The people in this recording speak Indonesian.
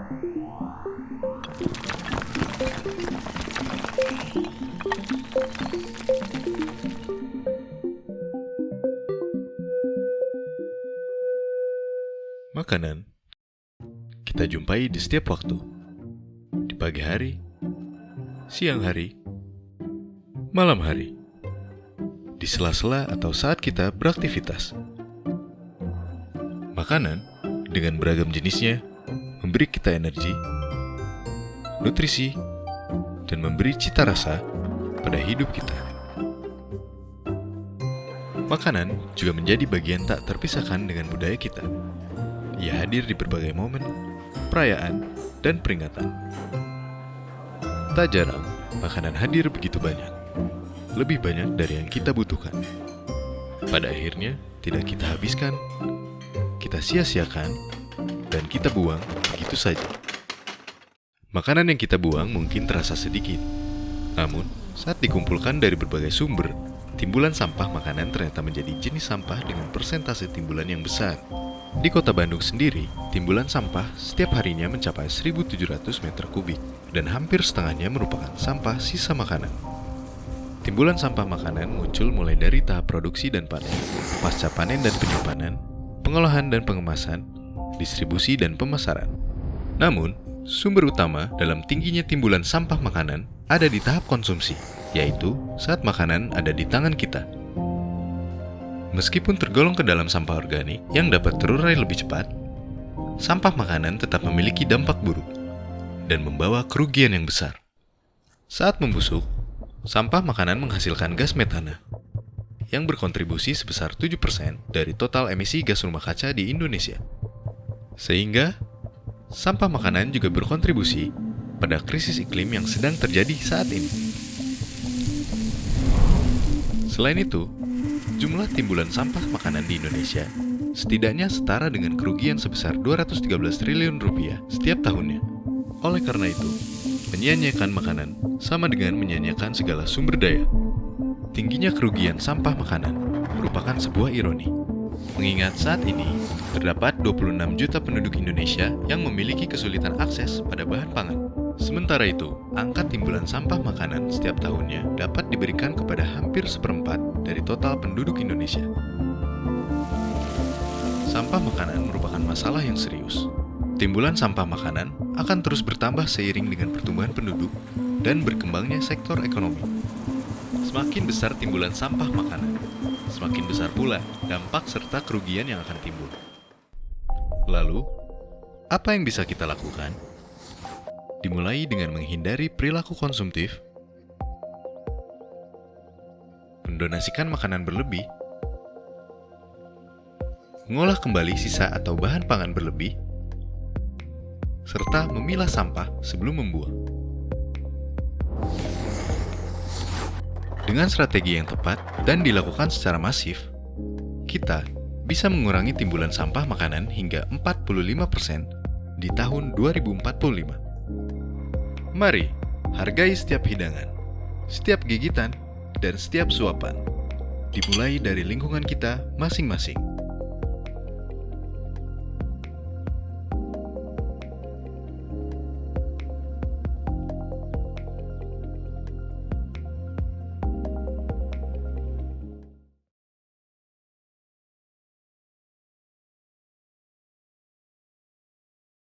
Makanan kita jumpai di setiap waktu, di pagi hari, siang hari, malam hari, di sela-sela atau saat kita beraktivitas. Makanan dengan beragam jenisnya memberi kita energi, nutrisi, dan memberi cita rasa pada hidup kita. Makanan juga menjadi bagian tak terpisahkan dengan budaya kita. Ia hadir di berbagai momen, perayaan, dan peringatan. Tak jarang, makanan hadir begitu banyak. Lebih banyak dari yang kita butuhkan. Pada akhirnya, tidak kita habiskan, kita sia-siakan, dan kita buang begitu saja. Makanan yang kita buang mungkin terasa sedikit. Namun, saat dikumpulkan dari berbagai sumber, timbulan sampah makanan ternyata menjadi jenis sampah dengan persentase timbulan yang besar. Di kota Bandung sendiri, timbulan sampah setiap harinya mencapai 1.700 meter kubik, dan hampir setengahnya merupakan sampah sisa makanan. Timbulan sampah makanan muncul mulai dari tahap produksi dan panen, pasca panen dan penyimpanan, pengolahan dan pengemasan, distribusi dan pemasaran. Namun, sumber utama dalam tingginya timbulan sampah makanan ada di tahap konsumsi, yaitu saat makanan ada di tangan kita. Meskipun tergolong ke dalam sampah organik yang dapat terurai lebih cepat, sampah makanan tetap memiliki dampak buruk dan membawa kerugian yang besar. Saat membusuk, sampah makanan menghasilkan gas metana yang berkontribusi sebesar 7% dari total emisi gas rumah kaca di Indonesia. Sehingga, sampah makanan juga berkontribusi pada krisis iklim yang sedang terjadi saat ini. Selain itu, jumlah timbulan sampah makanan di Indonesia setidaknya setara dengan kerugian sebesar 213 triliun rupiah setiap tahunnya. Oleh karena itu, menyia-nyiakan makanan sama dengan menyia-nyiakan segala sumber daya. Tingginya kerugian sampah makanan merupakan sebuah ironi. Mengingat saat ini, terdapat 26 juta penduduk Indonesia yang memiliki kesulitan akses pada bahan pangan. Sementara itu, angka timbulan sampah makanan setiap tahunnya dapat diberikan kepada hampir seperempat dari total penduduk Indonesia. Sampah makanan merupakan masalah yang serius. Timbulan sampah makanan akan terus bertambah seiring dengan pertumbuhan penduduk dan berkembangnya sektor ekonomi. Semakin besar timbulan sampah makanan, semakin besar pula dampak serta kerugian yang akan timbul. Lalu, apa yang bisa kita lakukan? Dimulai dengan menghindari perilaku konsumtif, mendonasikan makanan berlebih, mengolah kembali sisa atau bahan pangan berlebih, serta memilah sampah sebelum membuang. Dengan strategi yang tepat dan dilakukan secara masif, kita bisa mengurangi timbulan sampah makanan hingga 45% di tahun 2045. Mari, hargai setiap hidangan, setiap gigitan, dan setiap suapan. Dimulai dari lingkungan kita masing-masing.